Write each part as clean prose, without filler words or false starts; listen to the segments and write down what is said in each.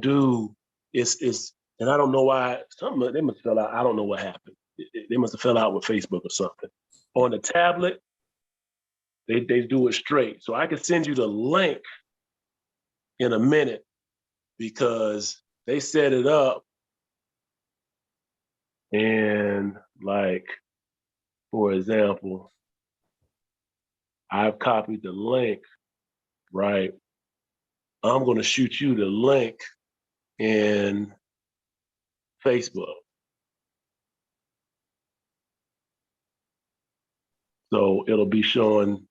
dude, it's and I don't know why. Something they must fell out. I don't know what happened. They must have fell out with Facebook or something. On the tablet, they do it straight. So I can send you the link in a minute because they set it up and like, for example, I've copied the link, right? I'm going to shoot you the link in Facebook. So it'll be showing,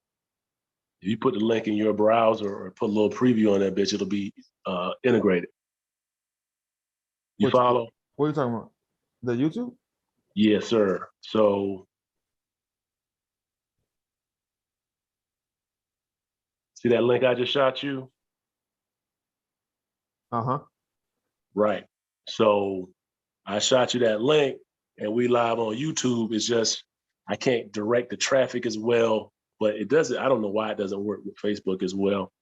if you put the link in your browser or put a little preview on that bitch, it'll be integrated. You follow? What are you talking about? The YouTube? Yes, sir. So see that link I just shot you? Uh-huh. Right. So I shot you that link and we live on YouTube. It's just, I can't direct the traffic as well, but it doesn't, I don't know why it doesn't work with Facebook as well.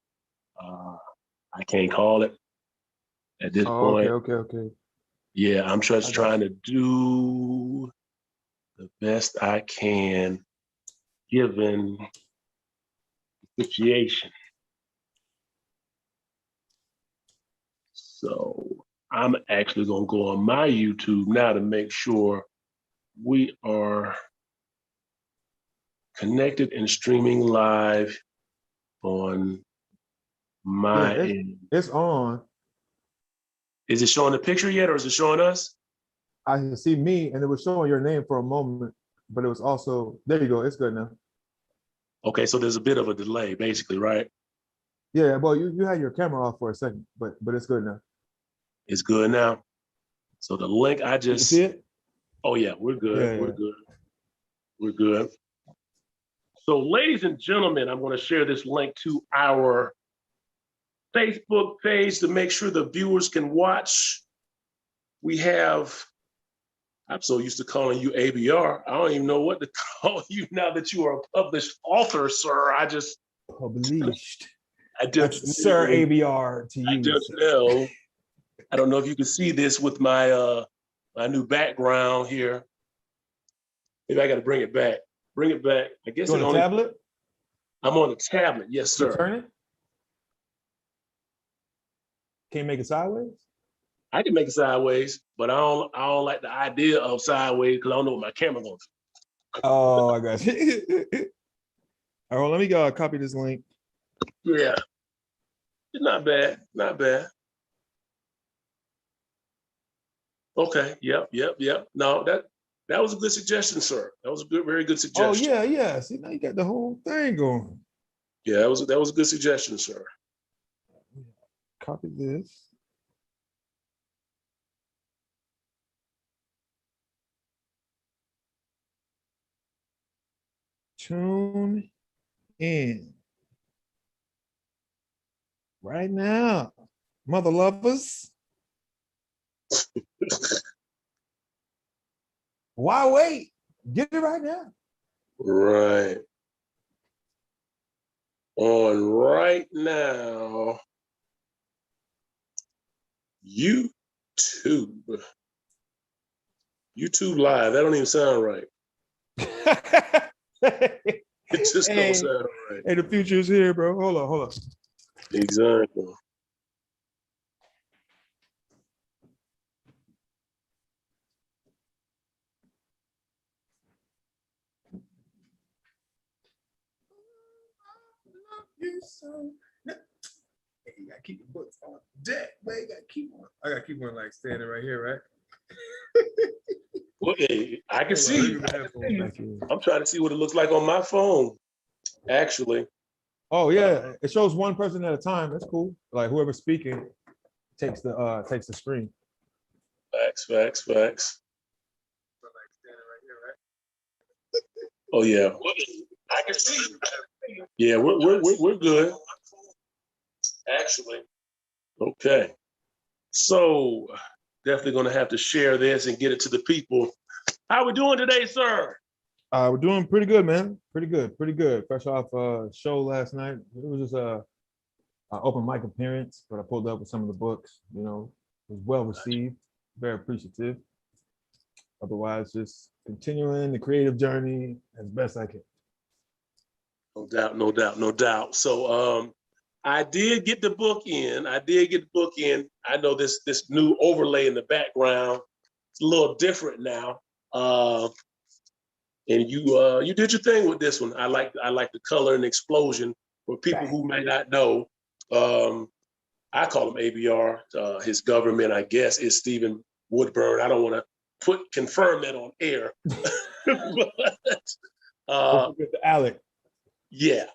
I can't call it at this point. Okay. Yeah, I'm just trying to do the best I can given the situation. So I'm actually gonna go on my YouTube now to make sure we are connected and streaming live on my end. It's on. Is it showing the picture yet or is it showing us? I can see me and it was showing your name for a moment, but it was also, there you go, it's good now. Okay, so there's a bit of a delay basically, right? Yeah, well, you had your camera off for a second, but it's good now. It's good now. So the link I just see it. Oh yeah, we're good. Yeah, we're good. We're good. So ladies and gentlemen, I'm going to share this link to our Facebook page to make sure the viewers can watch. We have, I'm so used to calling you ABR. I don't even know what to call you now that you are a published author, sir. Published. That's Sir ABR to you. I just know. I don't know if you can see this with my my new background here. Maybe I got to bring it back. Bring it back. I guess on a tablet? I'm on a tablet. Yes, sir. You turn it? Can you make it sideways? I can make it sideways, but I don't like the idea of sideways because I don't know what my camera going to. Oh, I got you. All right, well, let me go copy this link. Yeah, it's not bad. Not bad. Okay. Yep. No, that was a good suggestion, sir. That was a good, very good suggestion. Oh yeah. See, now you got the whole thing going. Yeah, that was a good suggestion, sir. Copy this. Tune in right now, mother lovers. Why wait? Get it right now. Right. On right now, YouTube Live. That don't even sound right. It just don't sound right. Hey, the future is here, bro. Hold on. Exactly. You so. Hey, you gotta keep the books on deck, man. You gotta keep one. I gotta keep one like standing right here, right? Okay, I can see. I'm trying to see what it looks like on my phone, actually. Oh yeah, it shows one person at a time. That's cool. Like whoever's speaking takes the screen. Facts. Oh yeah, I can see. Yeah, we're good. Actually. Okay. So definitely gonna have to share this and get it to the people. How we doing today, sir? We're doing pretty good, man. Pretty good. Fresh off show last night. It was just open mic appearance, but I pulled up with some of the books. You know, it was well received, very appreciative. Otherwise, just continuing the creative journey as best I can. No doubt, no doubt, no doubt. So I did get the book in. I know this new overlay in the background. It's a little different now. And you did your thing with this one. I like the color and explosion. For people who may not know, I call him ABR. His government, I guess, is Stephen Woodburn. I don't want to confirm that on air. Don't forget the Alec. Yeah,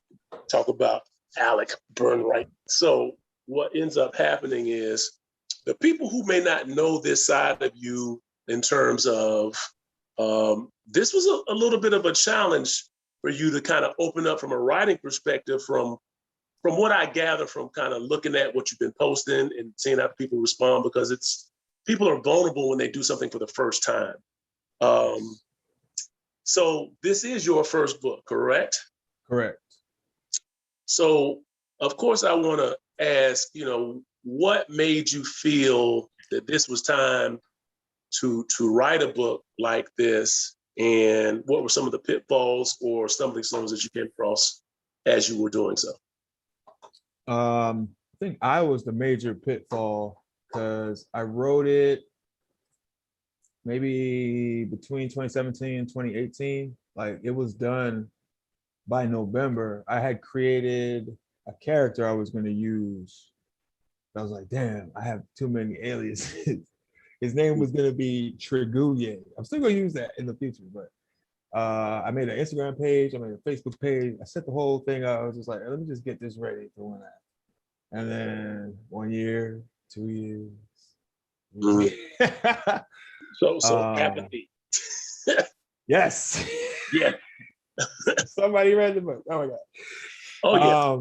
talk about Alec Burnright. So what ends up happening is the people who may not know this side of you in terms of this was a little bit of a challenge for you to kind of open up from a writing perspective from what I gather from kind of looking at what you've been posting and seeing how people respond, because people are vulnerable when they do something for the first time. So this is your first book, correct? Correct. So, of course, I want to ask, what made you feel that this was time to write a book like this, and what were some of the pitfalls or stumbling stones that you came across as you were doing so? I think I was the major pitfall because I wrote it maybe between 2017 and 2018. Like, it was done by November. I had created a character I was going to use. I was like, damn, I have too many aliases. His name was going to be Triguye. I'm still going to use that in the future, but I made an Instagram page. I made a Facebook page. I set the whole thing up. I was just like, let me just get this ready for when I. And then 1 year, 2 years. Mm-hmm. So apathy. Yes. Yeah. Somebody read the book. Oh my God. Oh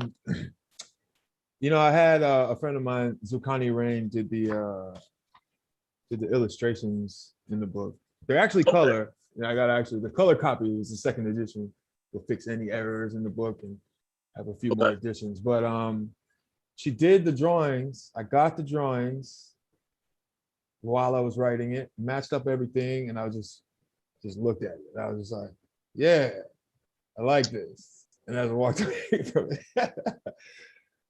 yeah. I had a friend of mine, Zucani Rain, did the illustrations in the book. They're actually color. I got the color copy was the second edition. Will fix any errors in the book and have a few more additions. But she did the drawings. I got the drawings while I was writing it, matched up everything, and I was just looked at it. I was just like, yeah, I like this. And as I walked away from it,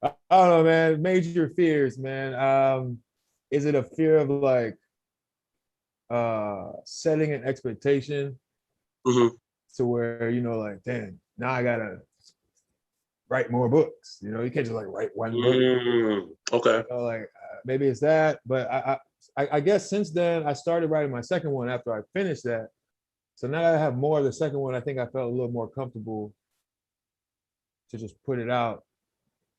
I don't know, man. Major fears, man. Is it a fear of like setting an expectation to where, like, damn, now I gotta write more books. You can't just like write one book. Okay. Maybe it's that, but I guess since then I started writing my second one after I finished that. So now that I have more of the second one, I think I felt a little more comfortable to just put it out.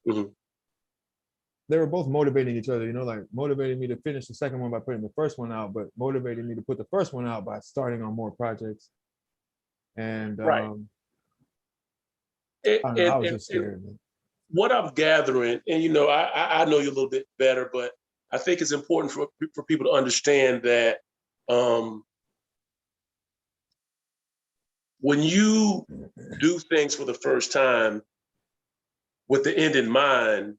They were both motivating each other, like motivating me to finish the second one by putting the first one out, but motivating me to put the first one out by starting on more projects. And right. I was just scared. What I'm gathering, and I know you a little bit better, but I think it's important for people to understand that when you do things for the first time with the end in mind,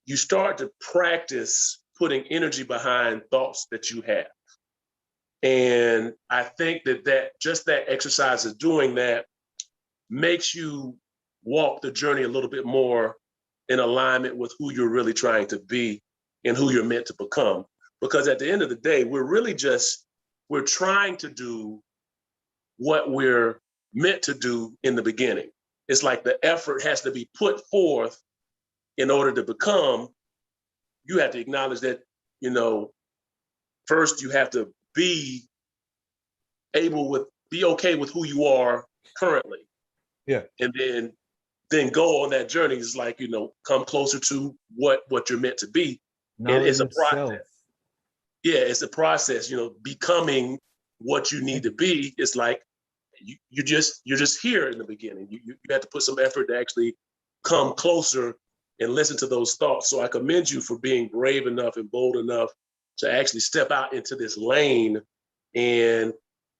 you start to practice putting energy behind thoughts that you have. And I think that just that exercise of doing that makes you walk the journey a little bit more in alignment with who you're really trying to be and who you're meant to become. Because at the end of the day, we're trying to do what we're meant to do in the beginning. It's like the effort has to be put forth in order to become. You have to acknowledge that, first you have to be okay with who you are currently. Yeah. And then go on that journey. Is like, come closer to what you're meant to be. And it's a process. Yeah, it's a process, becoming what you need to be. It's like you're just here in the beginning. You have to put some effort to actually come closer and listen to those thoughts. So I commend you for being brave enough and bold enough to actually step out into this lane. And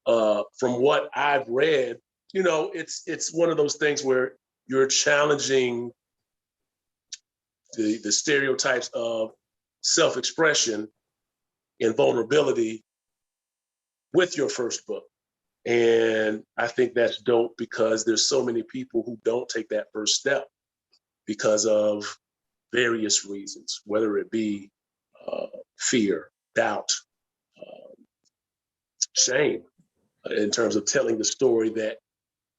from what I've read, it's one of those things where you're challenging the stereotypes of self-expression and vulnerability with your first book. And I think that's dope because there's so many people who don't take that first step because of various reasons, whether it be fear, doubt, shame, in terms of telling the story that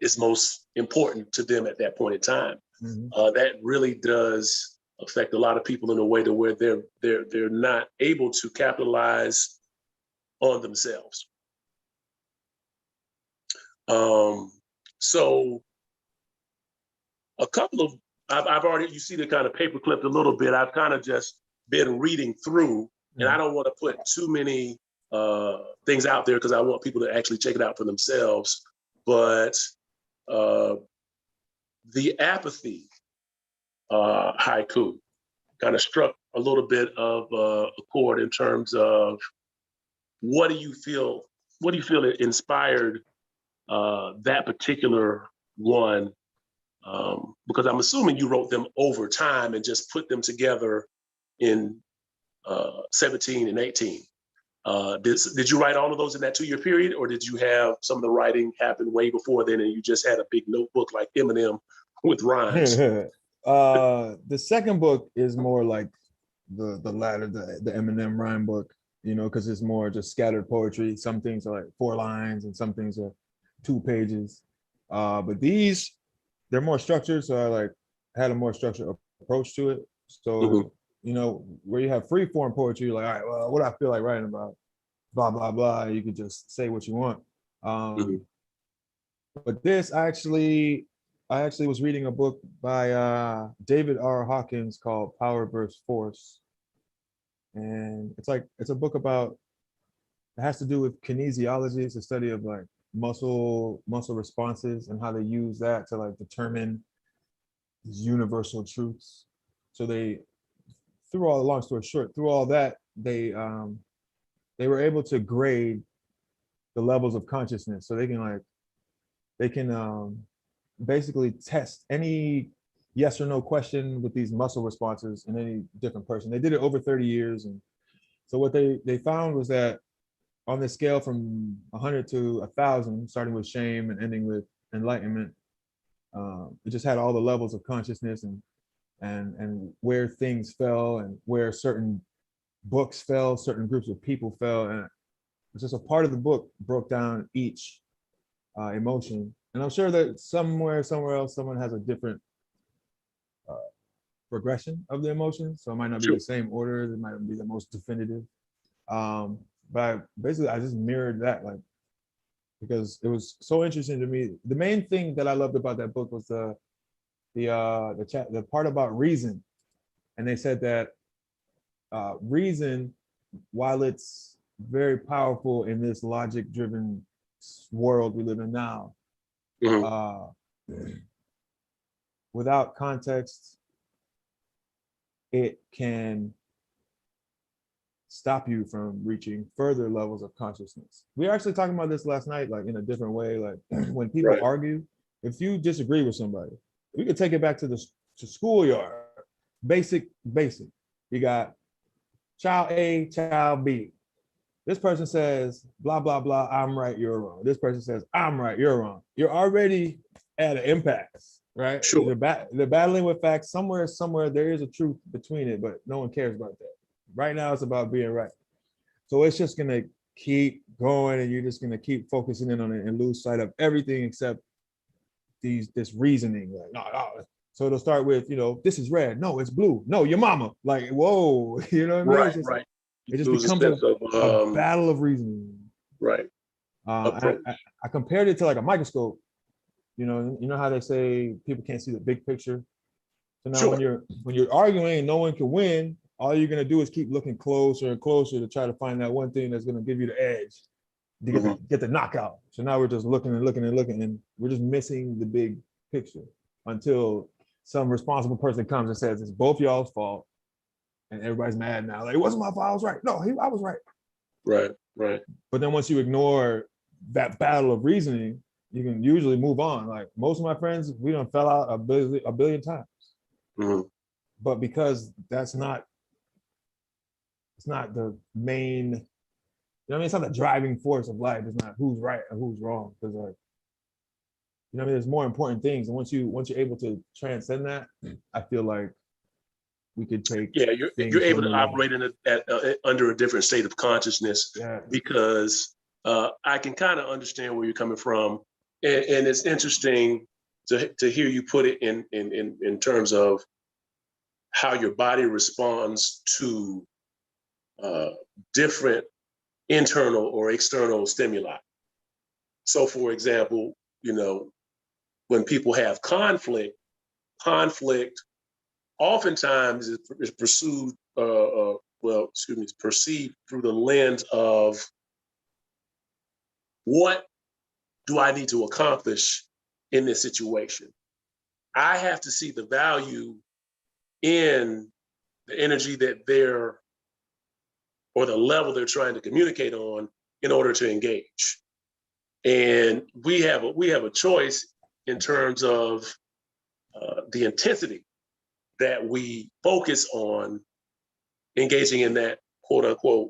is most important to them at that point in time. That really does affect a lot of people in a way to where they're not able to capitalize on themselves. So a couple of, I've already, you see the kind of paper clipped a little bit. I've kind of just been reading through, and I don't want to put too many things out there because I want people to actually check it out for themselves. But the apathy haiku kind of struck a little bit of a chord in terms of what do you feel inspired that particular one, because I'm assuming you wrote them over time and just put them together in 17 and 18. Did you write all of those in that 2-year period, or did you have some of the writing happen way before then and you just had a big notebook like Eminem with rhymes? The second book is more like the latter, the Eminem rhyme book, you know, because it's more just scattered poetry. Some things are like 4 lines and some things are 2 pages. But these, they're more structured, so I like had a more structured approach to it. So, you know, where you have free form poetry, you're like, all right, well, what do I feel like writing about? Blah, blah, blah. You could just say what you want. But this, I actually was reading a book by David R. Hawkins called Power vs. Force. And it's a book about, it has to do with kinesiology. It's a study of like muscle responses and how they use that to like determine these universal truths. So long story short, through all that, they were able to grade the levels of consciousness. So they can basically test any yes or no question with these muscle responses in any different person. They did it over 30 years. And so what they found was that on the scale from 100 to 1,000, starting with shame and ending with enlightenment, it just had all the levels of consciousness and where things fell and where certain books fell, certain groups of people fell. And it's just a part of the book broke down each emotion. And I'm sure that somewhere else, someone has a different progression of the emotions. So it might not be the same order. It might be the most definitive. But I just mirrored that, like, because it was so interesting to me. The main thing that I loved about that book was the part about reason. And they said that reason, while it's very powerful in this logic-driven world we live in now, without context, it can stop you from reaching further levels of consciousness. We were actually talking about this last night, like in a different way. Like when people argue, if you disagree with somebody, we could take it back to the schoolyard. Basic. You got child A, child B. This person says, blah, blah, blah, I'm right, you're wrong. This person says, I'm right, you're wrong. You're already at an impasse, right? Sure. They're battling with facts. Somewhere, there is a truth between it, but no one cares about that. Right now, it's about being right. So it's just gonna keep going, and you're just gonna keep focusing in on it and lose sight of everything except this reasoning. Like, no. So it'll start with, this is red. No, it's blue. No, your mama. Like, whoa, you know what I mean? Right. It just becomes a battle of reasoning. Right. I compared it to like a microscope. You know how they say people can't see the big picture. So now when you're arguing and no one can win, all you're gonna do is keep looking closer and closer to try to find that one thing that's gonna give you the edge to get the knockout. So now we're just looking and we're just missing the big picture until some responsible person comes and says it's both y'all's fault, and everybody's mad now. Like, it wasn't my fault. I was right. No, I was right. Right. But then once you ignore that battle of reasoning, you can usually move on. Like most of my friends, we done fell out a billion times. but because that's not, it's not the main, you know what I mean? It's not the driving force of life. It's not who's right and who's wrong. Because like, you know what I mean? There's more important things. And once you're able to transcend that, I feel like we could take Yeah, you're things you're to a able new to level. operate under a different state of consciousness Yeah. because I can kind of understand where you're coming from, and it's interesting to hear you put it in terms of how your body responds to different internal or external stimuli. So, for example, you know, when people have conflict oftentimes is pursued, perceived through the lens of what do I need to accomplish in this situation? I have to see the value in the energy that they're, or the level they're trying to communicate on in order to engage. And we have a choice in terms of the intensity that we focus on engaging in that quote unquote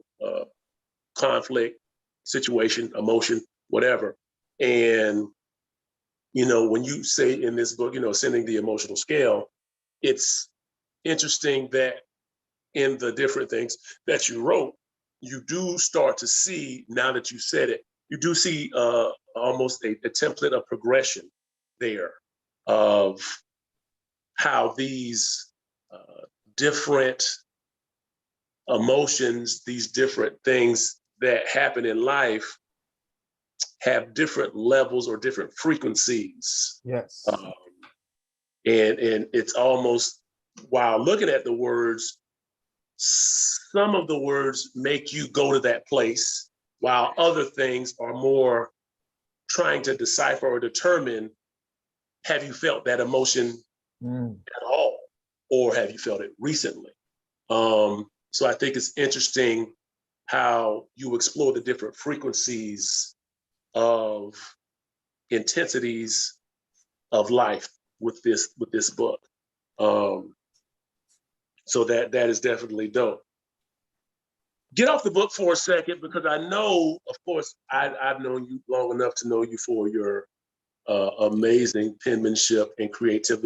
conflict, situation, emotion, whatever. And, you know, when you say in this book, you know, Ascending the Emotional Scale, it's interesting that in the different things that you wrote, you do start to see, now that you said it, you do see almost a template of progression there of how these different emotions, these different things that happen in life have different levels or different frequencies. Yes. And it's almost, while looking at the words, some of the words make you go to that place, while other things are more trying to decipher or determine, have you felt that emotion at all? Or have you felt it recently? So I think it's interesting how you explore the different frequencies of intensities of life with this book. So that is definitely dope. Get off the book for a second, because I know, of course, I've known you long enough to know you for your amazing penmanship and creative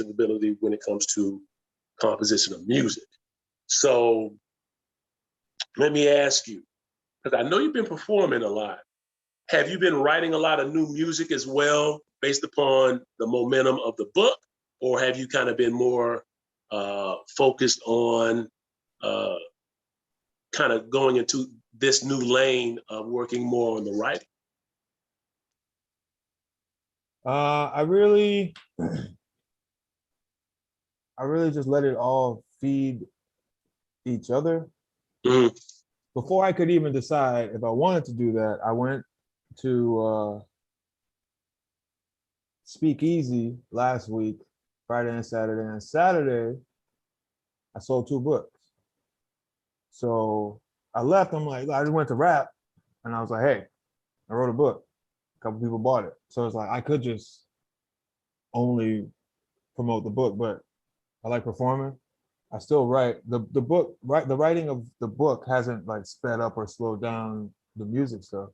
ability when it comes to composition of music. So let me ask you, because I know you've been performing a lot. Have you been writing a lot of new music as well, based upon the momentum of the book, or have you kind of been more focused on kind of going into this new lane of working more on the writing? I really just let it all feed each other. Mhm. Before I could even decide if I wanted to do that, I went to Speakeasy last week, Friday and Saturday. And Saturday, I sold 2 books. So I left, I'm like, I just went to rap, and I was like, hey, I wrote a book. A couple people bought it. So it's like, I could just only promote the book, but I like performing. I still write. The book, right? The writing of the book hasn't like sped up or slowed down the music stuff.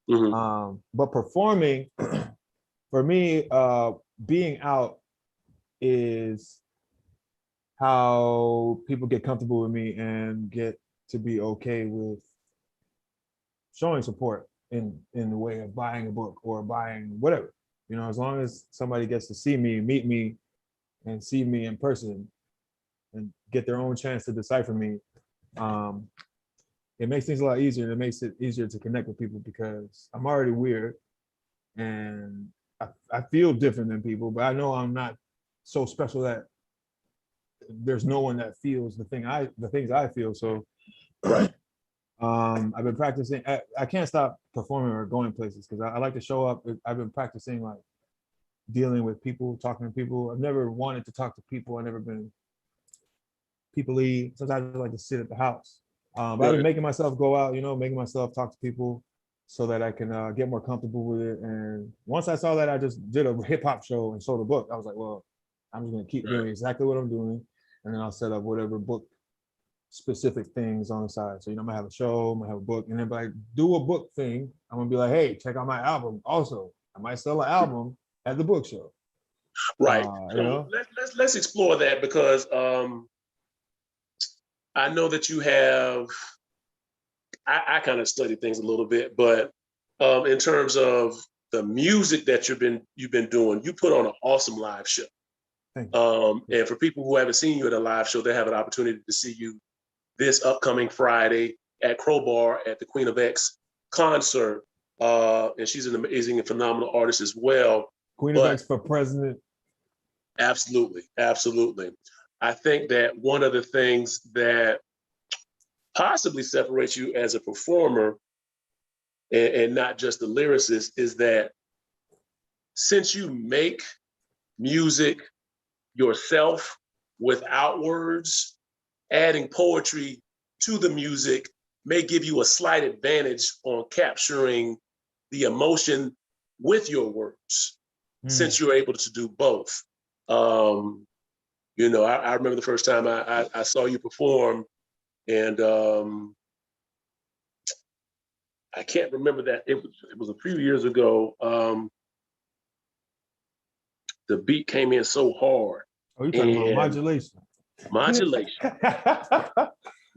Mhm. But performing, for me, being out is how people get comfortable with me and get to be okay with showing support in the way of buying a book or buying whatever. You know, as long as somebody gets to see me, meet me, and see me in person, and get their own chance to decipher me, it makes things a lot easier. It makes it easier to connect with people because I'm already weird and I feel different than people, but I know I'm not so special that there's no one that feels the things I feel. So Right. I've been practicing. I can't stop performing or going places because I like to show up. I've been practicing like dealing with people, talking to people. I've never wanted to talk to people. I've never been people-y. Sometimes I like to sit at the house. But I've been making myself go out, you know, making myself talk to people so that I can get more comfortable with it. And once I saw that I just did a hip hop show and sold a book, I was like, well, I'm just gonna keep doing exactly what I'm doing. and then I'll set up whatever book specific things on the side. So, I might have a show, I might have a book, and then if I do a book thing, I'm gonna be like, hey, check out my album. Also, I might sell an album at the book show. Right. You So know? let's explore that because I know that you have. I kind of study things a little bit, but in terms of the music that you've been doing, you put on an awesome live show. Thank you. And for people who haven't seen you at a live show, they have an opportunity to see you this upcoming Friday at Crowbar at the Queen of X concert. And she's an amazing and phenomenal artist as well. Queen of X for president. Absolutely. Absolutely. I think that one of the things that possibly separates you as a performer and not just the lyricist is that since you make music yourself without words, adding poetry to the music may give you a slight advantage on capturing the emotion with your words, since you're able to do both. I remember the first time I saw you perform, and I can't remember that. It was a few years ago. The beat came in so hard. Oh, you're talking about modulation. Modulation.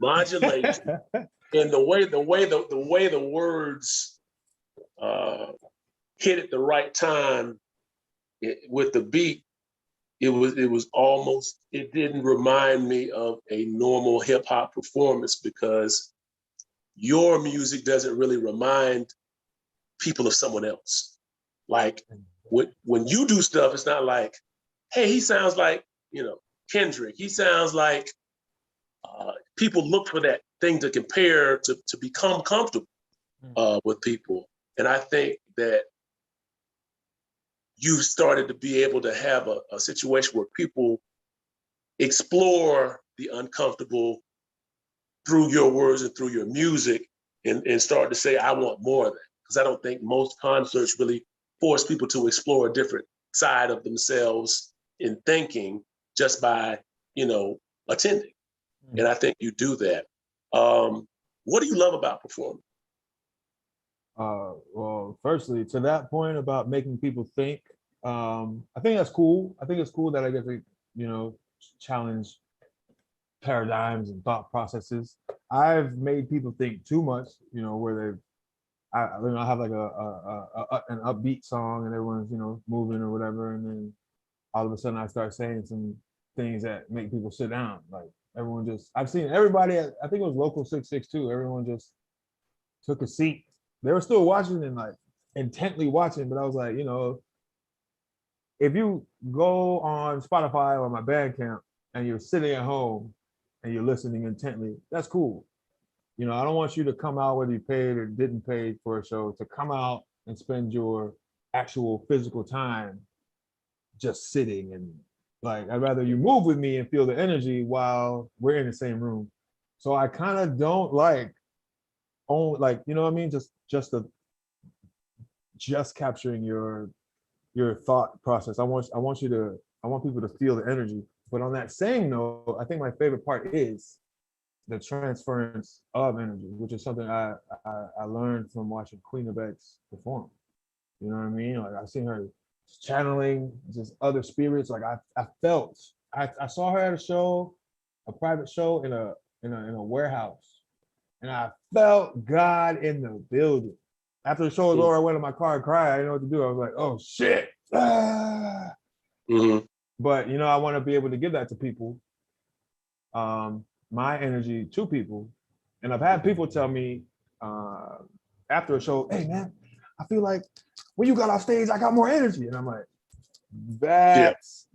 Modulation. And the way the words hit at the right time with the beat, it didn't remind me of a normal hip hop performance because your music doesn't really remind people of someone else. Like when you do stuff, it's not like, hey, he sounds like, Kendrick. He sounds like people look for that thing to compare to become comfortable with people. And I think that you've started to be able to have a situation where people explore the uncomfortable through your words and through your music and start to say, I want more of that. Because I don't think most concerts really force people to explore a different side of themselves in thinking just by, attending. And I think you do that. What do you love about performing? Well, firstly, to that point about making people think, I think that's cool. I think it's cool that I get to, challenge paradigms and thought processes. I've made people think too much, where I have like an upbeat song and everyone's, moving or whatever, and then all of a sudden I start saying some things that make people sit down. Like I've seen everybody at, I think it was Local 662, everyone just took a seat. They were still watching and like intently watching, but I was like, if you go on Spotify or my Bandcamp and you're sitting at home and you're listening intently, that's cool. I don't want you to come out, whether you paid or didn't pay for a show, to come out and spend your actual physical time just sitting. And like, I'd rather you move with me and feel the energy while we're in the same room. So I kind of don't like, just capturing your thought process. I want people to feel the energy. But on that same note, I think my favorite part is the transference of energy, which is something I learned from watching Queen of X perform. You know what I mean? Like I've seen her channeling just other spirits. Like I saw her at a private show in a warehouse, and I felt God in the building. After the show was over, I went in my car and cried. I didn't know what to do. I was like, oh shit. But I want to be able to give that to people. My energy to people. And I've had people tell me after a show, hey man, I feel like when you got off stage, I got more energy. And I'm like, that's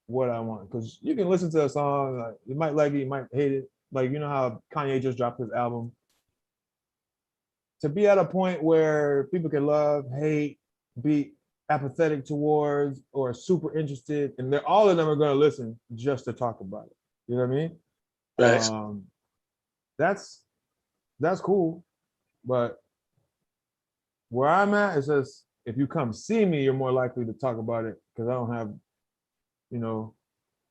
what I want. Because you can listen to a song, like you might like it, you might hate it. Like, how Kanye just dropped his album. To be at a point where people can love, hate, be apathetic towards, or super interested, and all of them are going to listen just to talk about it. You know what I mean? Thanks. That's cool, but where I'm at is just, if you come see me, you're more likely to talk about it because I don't have,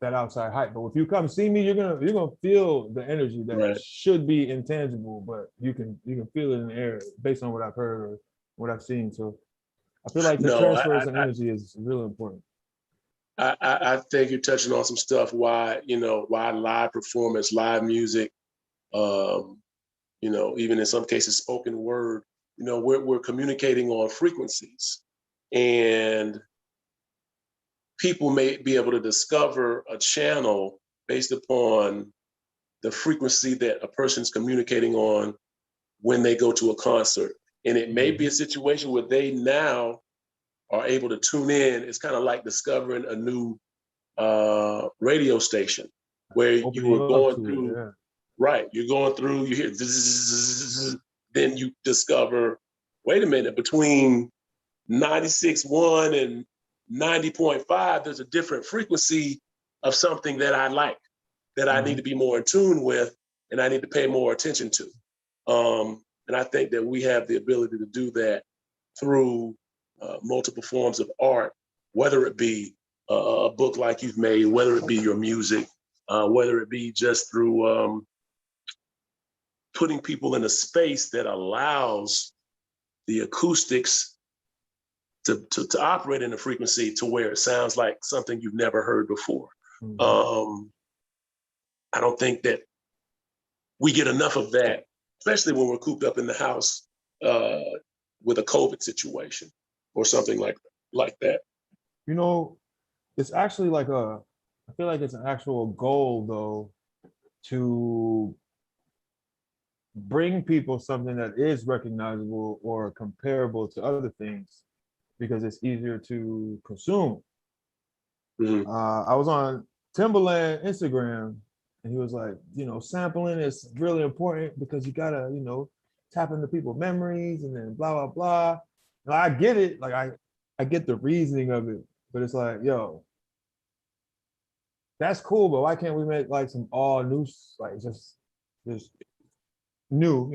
that outside hype. But if you come see me, you're gonna feel the energy that Right. should be intangible, but you can feel it in the air based on what I've heard or what I've seen. So I feel like the No, transfers and energy is really important. I think you're touching on some stuff. Why why live performance, live music, even in some cases spoken word. We're communicating on frequencies, and people may be able to discover a channel based upon the frequency that a person's communicating on when they go to a concert. And it may be a situation where they now are able to tune in. It's kind of like discovering a new radio station where you Opening were you up going to through, it, yeah. right, you're going through, you hear zzz, then you discover, wait a minute, between 96.1 and 90.5, there's a different frequency of something that I like, that I need to be more in tune with, and I need to pay more attention to. And I think that we have the ability to do that through multiple forms of art, whether it be a book like you've made, whether it be your music, whether it be just through putting people in a space that allows the acoustics to operate in a frequency to where it sounds like something you've never heard before. I don't think that we get enough of that, especially when we're cooped up in the house with a COVID situation or something like that. It's actually I feel like it's an actual goal though, to bring people something that is recognizable or comparable to other things because it's easier to consume. I was on Timberland Instagram and he was like, sampling is really important because you gotta, tap into people's memories and then blah, blah, blah. And I get it. Like I get the reasoning of it, but it's like, yo, that's cool, but why can't we make like some all new, like just new,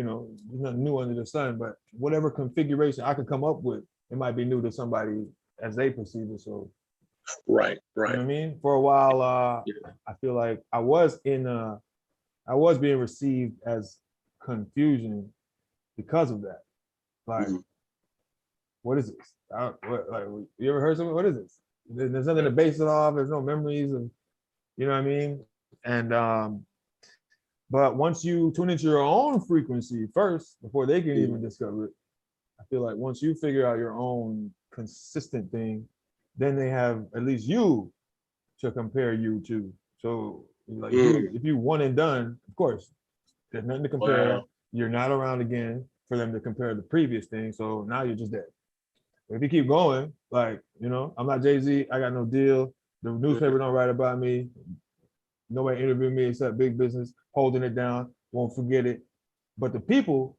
nothing new under the sun, but whatever configuration I could come up with, it might be new to somebody as they perceive it. So right. You know what I mean? For a while, I feel like I was being received as confusion because of that. Like, what is this? You ever heard something? What is this? There's nothing to base it off. There's no memories, and you know what I mean. And but once you tune into your own frequency first, before they can even discover it, I feel like once you figure out your own consistent thing, then they have at least you to compare you to. So like if you one and done, of course, there's nothing to compare. Wow. You're not around again for them to compare the previous thing. So now you're just dead. If you keep going, I'm not Jay-Z, I got no deal. The newspaper don't write about me. Nobody interviewed me except big business, holding it down, won't forget it. But the people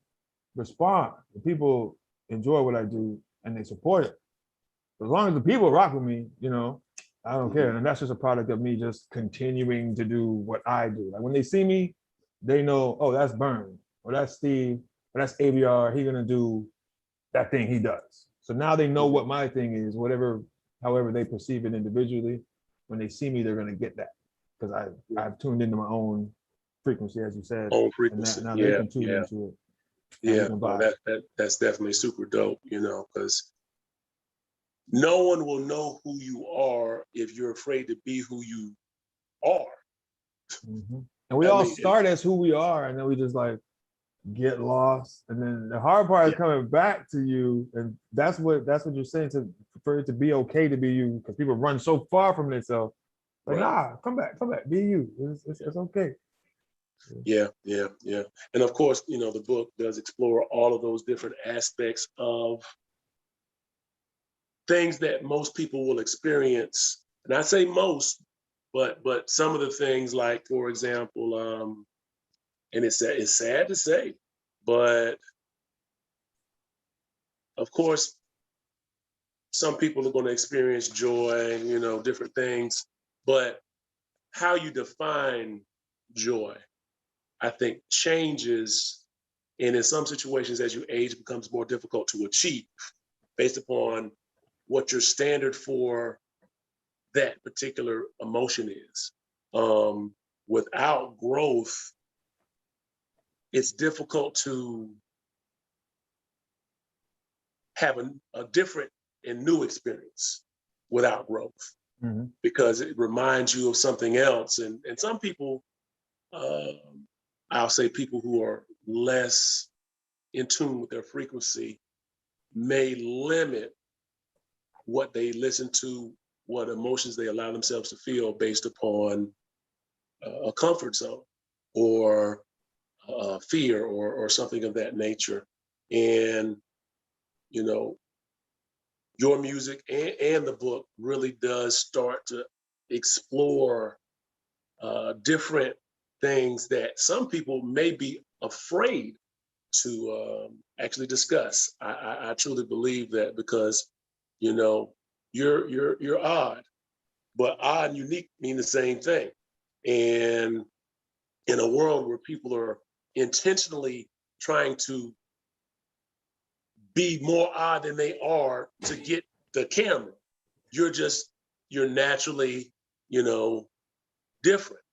respond. The people enjoy what I do and they support it. As long as the people rock with me, I don't care. And that's just a product of me just continuing to do what I do. Like when they see me, they know, oh, that's Burn, or that's Steve, or that's ABR. He's gonna do that thing he does. So now they know what my thing is, however they perceive it individually. When they see me, they're gonna get that because I've tuned into my own frequency, as you said. Own frequency. And now they can tune into it. Yeah, well, that's definitely super dope, because no one will know who you are if you're afraid to be who you are. And we all start as who we are, and then we just like get lost. And then the hard part is coming back to you, and that's what you're saying, for it to be okay to be you, because people run so far from themselves. Like, nah, come back, be you. It's okay. Yeah. And of course, the book does explore all of those different aspects of things that most people will experience. And I say most, but some of the things, like, for example, and it's sad to say, but of course, some people are going to experience joy and, different things, but how you define joy, I think, changes. And in some situations, as you age, it becomes more difficult to achieve based upon what your standard for that particular emotion is. without growth, it's difficult to have a different and new experience without growth, Mhm. because it reminds you of something else. And some people, I'll say people who are less in tune with their frequency may limit what they listen to, what emotions they allow themselves to feel based upon a comfort zone or fear or something of that nature. And, you know, your music and the book really does start to explore different things that some people may be afraid to actually discuss. I truly believe that, because, you know, you're odd, but odd and unique mean the same thing. And in a world where people are intentionally trying to be more odd than they are to get the camera, you're naturally, you know, different.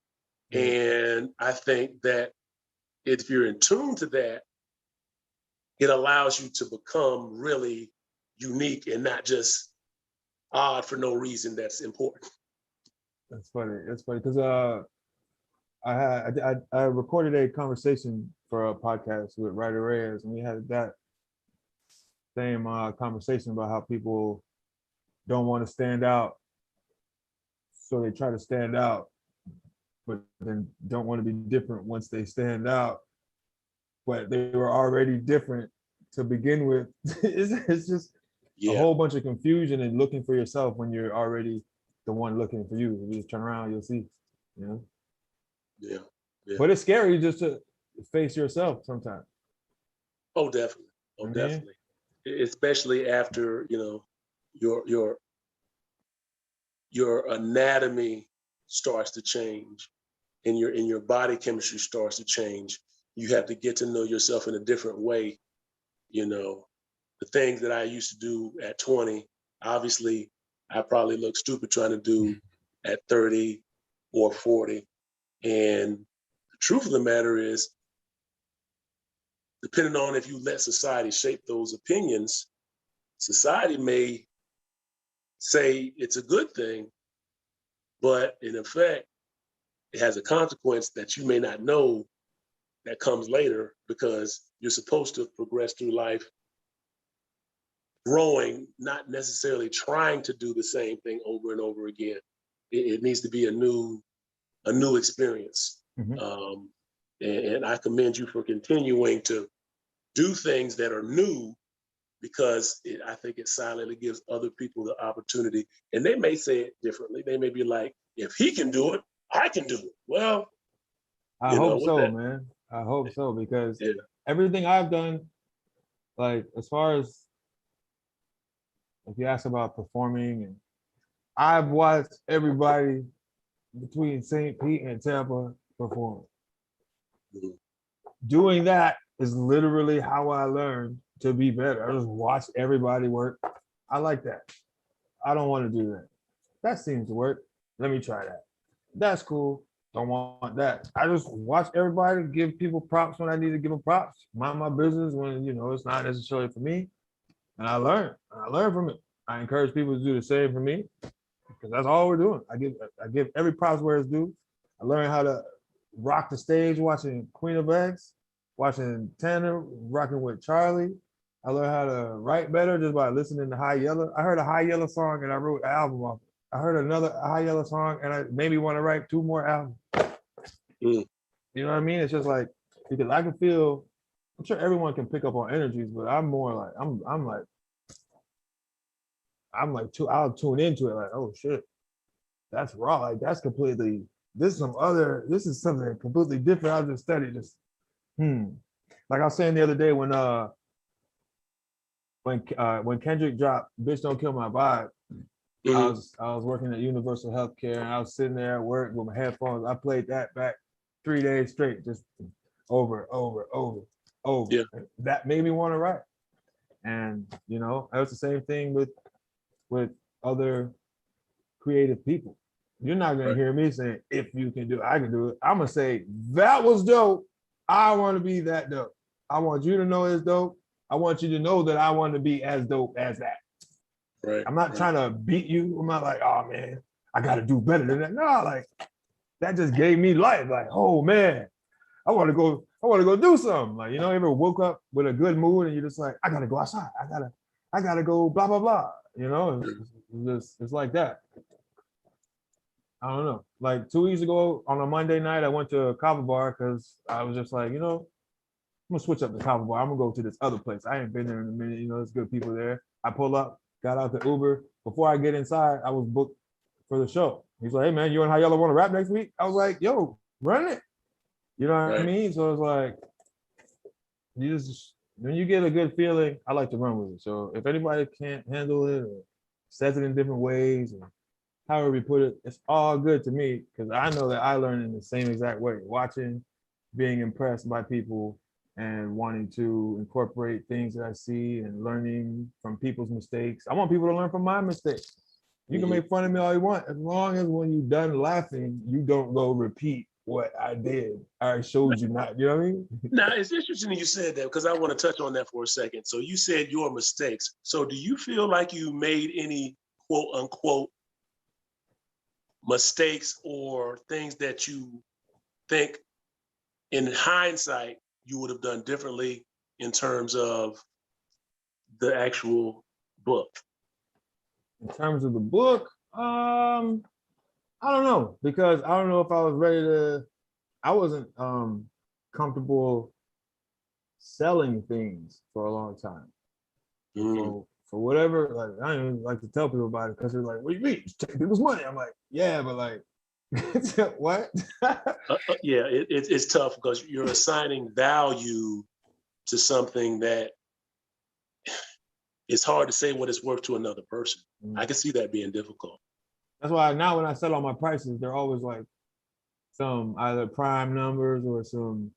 And I think that if you're in tune to that, it allows you to become really unique and not just odd for no reason that's important. That's funny. That's funny because I recorded a conversation for a podcast with Ryder Reyes, and we had that same conversation about how people don't want to stand out, so they try to stand out, but then don't want to be different once they stand out. But they were already different to begin with. It's just a Yeah, whole bunch of confusion and looking for yourself when you're already the one looking for you. If you just turn around, you'll see, you know. yeah, yeah. But it's scary just to face yourself sometimes. Oh, definitely. Oh, I mean, definitely. Especially after, you know, your your your anatomy starts to change and your body chemistry starts to change. You have to get to know yourself in a different way. You know, the things that I used to do at 20, obviously I probably look stupid trying to do at 30 or 40. And the truth of the matter is, depending on if you let society shape those opinions, society may say it's a good thing, but in effect, it has a consequence that you may not know that comes later, because you're supposed to progress through life growing, not necessarily trying to do the same thing over and over again. It needs to be a new experience. Mhm. And I commend you for continuing to do things that are new, because I think it silently gives other people the opportunity. And they may say it differently. They may be like, if he can do it, I can do it. Well, I you know, hope with so, that, man. I hope so because yeah, everything I've done, like as far as if you ask about performing, and I've watched everybody between St. Pete and Tampa perform. mhm, Doing that is literally how I learned to be better. I just watch everybody work. I like that. I don't want to do that. That seems to work. Let me try that. That's cool. Don't want that. I just watch everybody, give people props when I need to give them props. Mind my business when it's not necessarily for me. And I learn. I learn from it. I encourage people to do the same for me because that's all we're doing. I give every props where it's due. I learned how to rock the stage watching Queen of X, watching Tanner, rocking with Charlie. I learned how to write better just by listening to High Yellow. I heard a High Yellow song and I wrote an album off it. I heard another High Yellow song and I made me want to write 2 more albums. mm, You know what I mean? It's just like because I can feel. I'm sure everyone can pick up on energies, but I'm more like I'm like I'll tune into it like, oh shit, that's raw. Like that's completely. This is something completely different. I just studied this. Like I was saying the other day when Kendrick dropped "Bitch Don't Kill My Vibe," mhm, I was working at Universal Healthcare and I was sitting there at work with my headphones. I played that back 3 days straight, just over, over. yeah, That made me want to write. And that was the same thing with other creative people. You're not gonna Right. hear me saying if you can do it, I can do it. I'm gonna say that was dope. I want to be that dope. I want you to know it's dope. I want you to know that I want to be as dope as that. Right. I'm not right. trying to beat you. I'm not like, oh man, I gotta do better than that. No, like that just gave me life. Like, oh man, I want to go do something. Like, you know, ever woke up with a good mood and you're just like, I gotta go outside. I gotta go blah blah blah. You know, it's like that. I don't know. Like 2 weeks ago on a Monday night, I went to a kava bar because I was just like, you know, I'm gonna switch up the kava bar. I'm gonna go to this other place. I ain't been there in a minute. You know, there's good people there. I pull up, got out the Uber. Before I get inside, I was booked for the show. He's like, hey man, you and How Yellow want to rap next week? I was like, yo, run it. You know what I Right. mean? So it's like, you just when you get a good feeling, I like to run with it. So if anybody can't handle it or says it in different ways or however you put it, it's all good to me because I know that I learn in the same exact way, watching, being impressed by people and wanting to incorporate things that I see and learning from people's mistakes. I want people to learn from my mistakes. You can Mhm. make fun of me all you want, as long as when you're done laughing, you don't go repeat what I did. I showed you not, you know what I mean? Now, it's interesting you said that because I want to touch on that for a second. So you said your mistakes. So do you feel like you made any quote unquote mistakes or things that you think in hindsight you would have done differently in terms of the actual book? In terms of the book, I don't know because I don't know if I was ready to. I wasn't comfortable selling things for a long time. Mm. For whatever, like I don't even like to tell people about it because they're like, "What do you mean? Just take people's money?" I'm like, "Yeah, but like, what?" Yeah, it's tough because you're assigning value to something that it's hard to say what it's worth to another person. I can see that being difficult. That's why now when I sell all my prices, they're always like some either prime numbers or some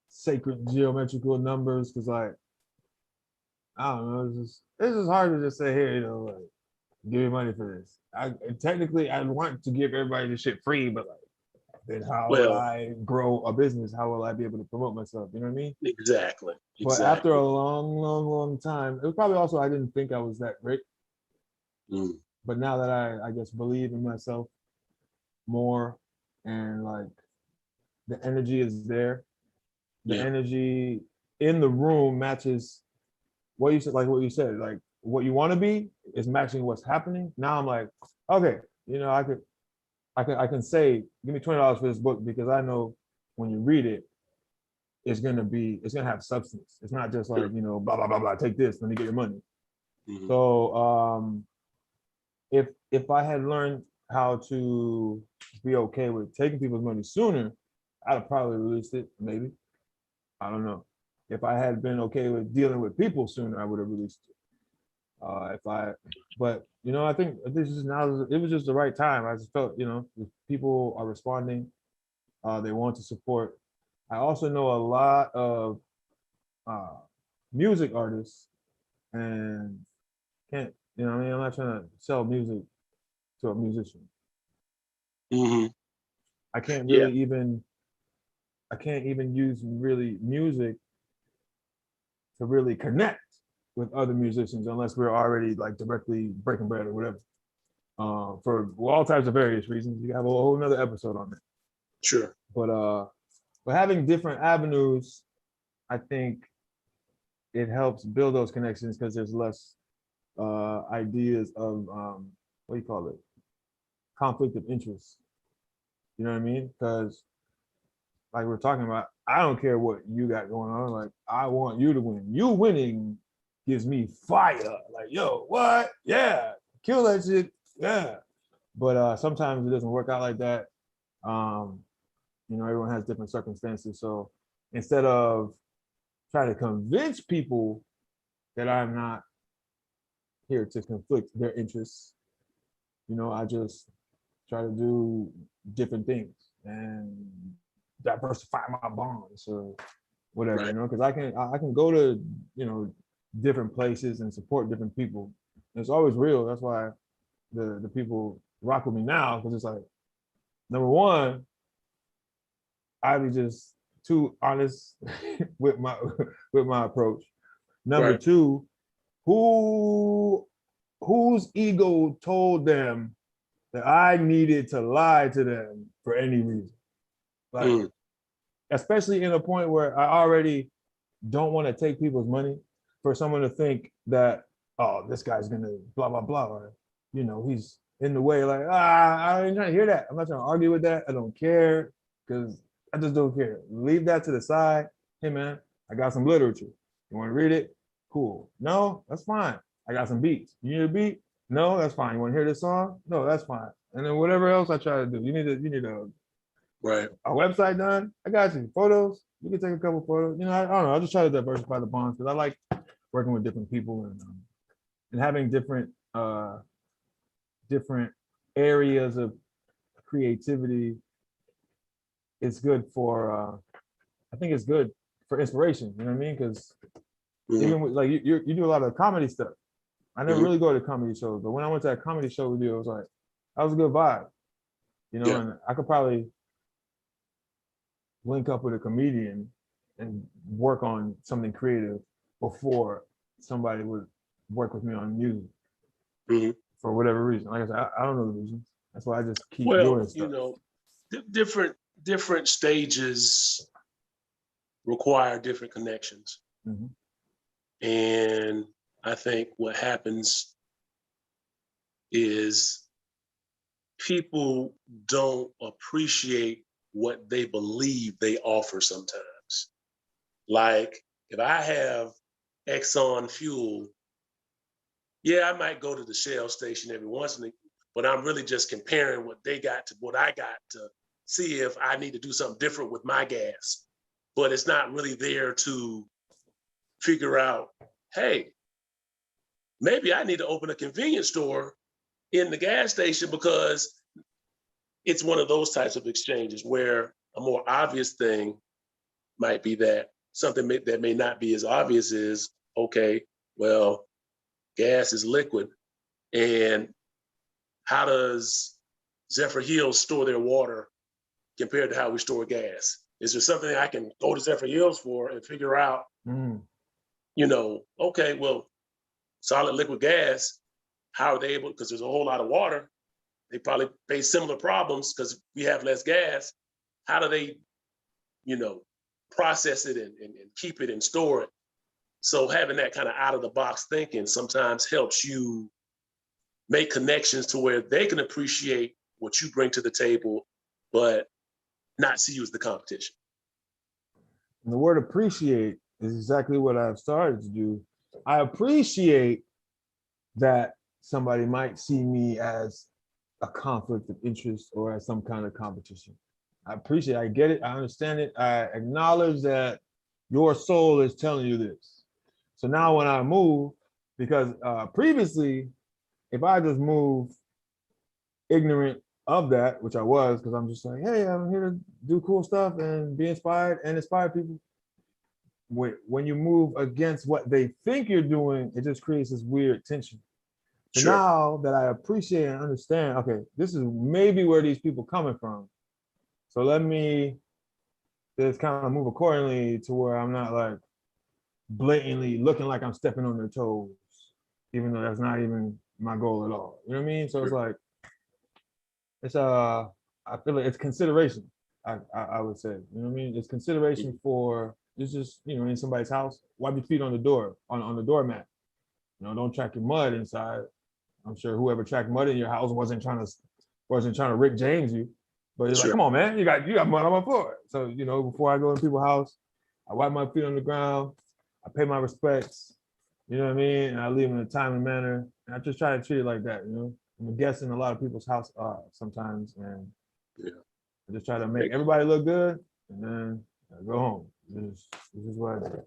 sacred geometrical numbers because like I don't know, it's just hard to just say, "Here, you know, like give me money for this." I technically I want to give everybody this shit free, but like then how will Well, I grow a business? How will I be able to promote myself? You know what I mean? exactly, But after exactly. a long, long, long time, it was probably also I didn't think I was that great. Mm. But now that I guess believe in myself more and like the energy is there, the Yeah, energy in the room matches what you said, like what you said, like what you want to be is matching what's happening. Now I'm like, okay, you know, I can say, give me $20 for this book because I know when you read it, it's gonna have substance. It's not just like, sure. you know, blah blah blah blah. Take this, let me get your money. Mhm. So if I had learned how to be okay with taking people's money sooner, I'd have probably released it. Maybe I don't know. If I had been okay with dealing with people sooner, I would have released it. If I, but you know, I think this is now. It was just the right time. I just felt, you know, if people are responding. They want to support. I also know a lot of uh, music artists, and can't, you know, what I mean, I'm not trying to sell music to a musician. Mhm. I can't Yeah, really even, I can't even use really music to really connect with other musicians unless we're already like directly breaking bread or whatever. For all types of various reasons, you can have a whole nother episode on it. sure. But but having different avenues, I think it helps build those connections because there's less ideas of what do you call it, conflict of interest. You know what I mean? Because like we're talking about, I don't care what you got going on. Like I want you to win. You winning gives me fire. Like yo, what? Yeah, kill that shit. Yeah. But sometimes it doesn't work out like that. Um, you know, everyone has different circumstances. So instead of trying to convince people that I'm not here to conflict their interests, you know, I just try to do different things and diversify my bonds or whatever, you Right. know, because I can go to, you know, different places and support different people. It's always real. That's why the people rock with me now because it's like number one, I'd be just too honest with my approach. Number Right. two, whose ego told them that I needed to lie to them for any reason? Like, Mm, especially in a point where I already don't want to take people's money, for someone to think that, oh, this guy's gonna blah blah blah, or he's in the way. Like, I ain't trying to hear that. I'm not trying to argue with that. I don't care, because I just don't care. Leave that to the side. Hey man, I got some literature. You want to read it? Cool. No, that's fine. I got some beats. You need a beat? No, that's fine. You want to hear this song? No, that's fine. And then whatever else I try to do, you need right. a website done. I got you. Photos. You can take a couple photos. I don't know. I just try to diversify the bonds because I like working with different people and having different areas of creativity. It's good for I think it's good for inspiration. You know what I mean? Because Mhm. even with, like you do a lot of comedy stuff. I never Mhm. really go to comedy shows, but when I went to that comedy show with you, it was like that was a good vibe. Yeah. And I could probably link up with a comedian and work on something creative before somebody would work with me on music Mhm. for whatever reason. Like I said, I don't know the reason. That's why I just keep doing Well, stuff. different stages require different connections. Mhm. And I think what happens is people don't appreciate what they believe they offer sometimes. Like if I have Exxon fuel, yeah, I might go to the Shell station every once in a, but I'm really just comparing what they got to what I got to see if I need to do something different with my gas. But it's not really there to figure out, hey, maybe I need to open a convenience store in the gas station because it's one of those types of exchanges where a more obvious thing might be that something that may not be as obvious is, okay, well, gas is liquid. And how does Zephyr Hills store their water compared to how we store gas? Is there something I can go to Zephyr Hills for and figure out, Mm. Okay, well, solid liquid gas, how are they able, because there's a whole lot of water, they probably face similar problems because we have less gas. How do they, process it and keep it and store it? So having that kind of out of the box thinking sometimes helps you make connections to where they can appreciate what you bring to the table, but not see you as the competition. And the word appreciate is exactly what I've started to do. I appreciate that somebody might see me as a conflict of interest or as some kind of competition. I appreciate it. I get it. I understand it. I acknowledge that your soul is telling you this. So now when I move, because previously, if I just move ignorant of that, which I was, because I'm just like, hey, I'm here to do cool stuff and be inspired and inspire people. When you move against what they think you're doing, it just creates this weird tension. So Sure. now that I appreciate and understand, okay, this is maybe where these people coming from. So let me just kind of move accordingly to where I'm not like blatantly looking like I'm stepping on their toes, even though that's not even my goal at all. You know what I mean? So it's like, it's I feel like it's consideration. I would say, you know what I mean? It's consideration for it's just in somebody's house. Wipe your feet on the door on the doormat. Don't track your mud inside. I'm sure whoever tracked mud in your house wasn't trying to Rick James you, but it's like, Sure. come on, man, you got mud on my floor. So before I go to people's house, I wipe my feet on the ground. I pay my respects. You know what I mean? And I leave in a timely manner. And I just try to treat it like that. I'm a guest in a lot of people's house sometimes, and Yeah. I just try to make everybody look good, and then I go home. This is what I do.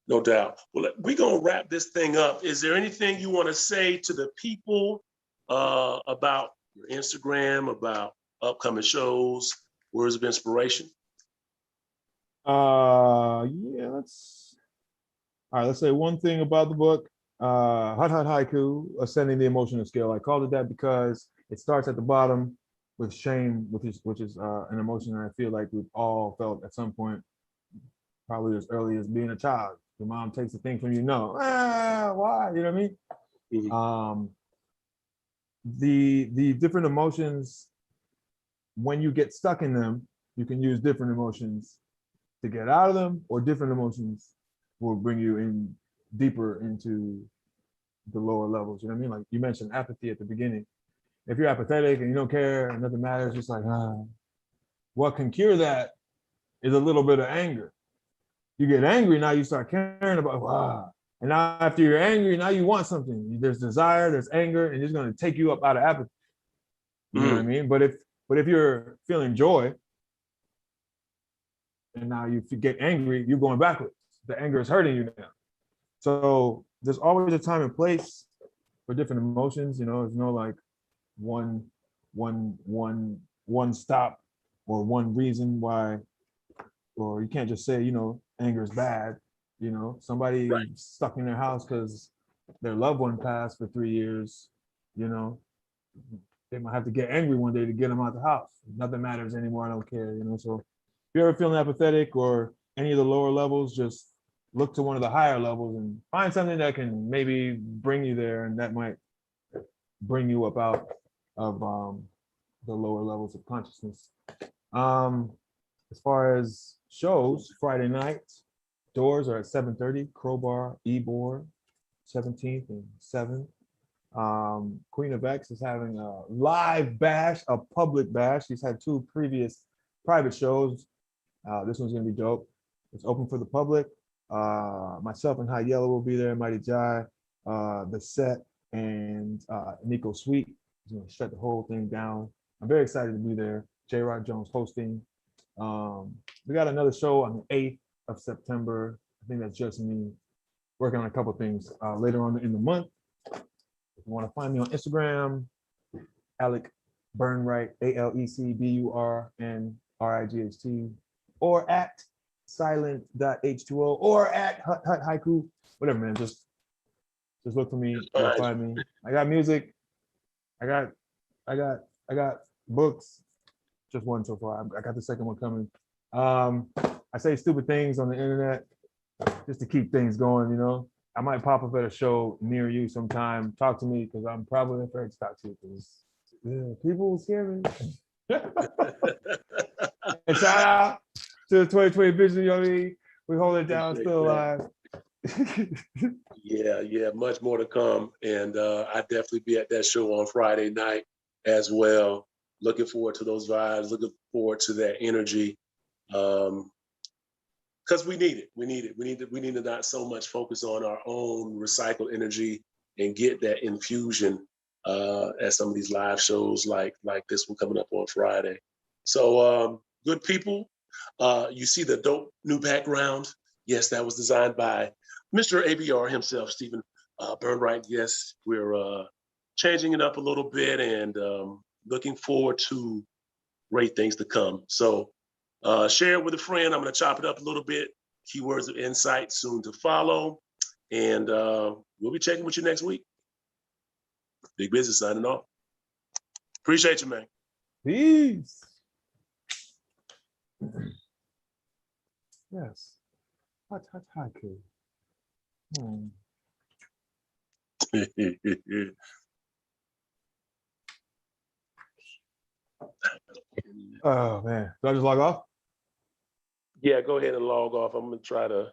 No doubt. Well, we're going to wrap this thing up. Is there anything you want to say to the people about your Instagram, about upcoming shows, words of inspiration? Yeah, let's say one thing about the book, Hot Hot Haiku, Ascending the Emotional Scale. I called it that because it starts at the bottom with shame, which is an emotion that I feel like we've all felt at some point, probably as early as being a child. Your mom takes a thing from you, no, why? You know what I mean? Mhm. The different emotions, when you get stuck in them, you can use different emotions to get out of them, or different emotions will bring you in deeper into the lower levels. You know what I mean? Like you mentioned apathy at the beginning. If you're apathetic and you don't care and nothing matters, just like, what can cure that is a little bit of anger. You get angry, now you start caring about, wow. And now after you're angry, now you want something. There's desire, there's anger, and it's going to take you up out of apathy. You know what I mean? But if you're feeling joy and now you get angry, you're going backwards. The anger is hurting you now. So there's always a time and place for different emotions. There's no like one stop or one reason why, or you can't just say, anger is bad. Somebody Right. stuck in their house because their loved one passed for 3 years, you know, they might have to get angry one day to get them out the house. Nothing matters anymore. I don't care, So if you're ever feeling apathetic or any of the lower levels, just look to one of the higher levels and find something that can maybe bring you there, and that might bring you up out of the lower levels of consciousness. As far as shows, Friday night, doors are at 7:30, Crowbar, Ebor, 17th and 7th. Queen of X is having a live bash, a public bash. She's had 2 previous private shows. This one's gonna be dope. It's open for the public. Myself and High Yellow will be there, Mighty Jai, The Set, and Nico Sweet is gonna shut the whole thing down. I'm very excited to be there. J. Rod Jones hosting. We got another show on the 8th of September. I think that's just me working on a couple things later on in the month. If you want to find me on Instagram, Alec Burnright, AlecBurnright, or at silent.h2o, or at Hut Hut Haiku, whatever, man. Just look for me. You'll find me. I got music. I got books. Just one so far. I got the second one coming. I say stupid things on the internet just to keep things going. I might pop up at a show near you sometime. Talk to me, because I'm probably afraid to talk to you, because people will scare me. And shout out to the 2020 vision, we hold it down, still alive. Yeah, much more to come. And I definitely be at that show on Friday night as well. Looking forward to those vibes, looking forward to that energy. Because we need it. We need to not so much focus on our own recycled energy and get that infusion at some of these live shows like this one coming up on Friday. So good people, you see the dope new background. Yes, that was designed by Mr. ABR himself, Stephen Burnright. Yes, we're changing it up a little bit and looking forward to great things to come. So share it with a friend. I'm going to chop it up a little bit. Keywords of insight soon to follow. And we'll be checking with you next week. Big Business signing off. Appreciate you, man. Peace. Yes. Hot haiku. Oh man. Do I just log off? Yeah, go ahead and log off. I'm going to try to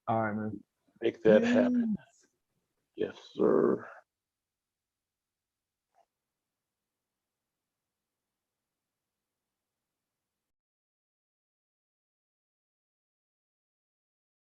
All right, man. make that happen. Yes, sir.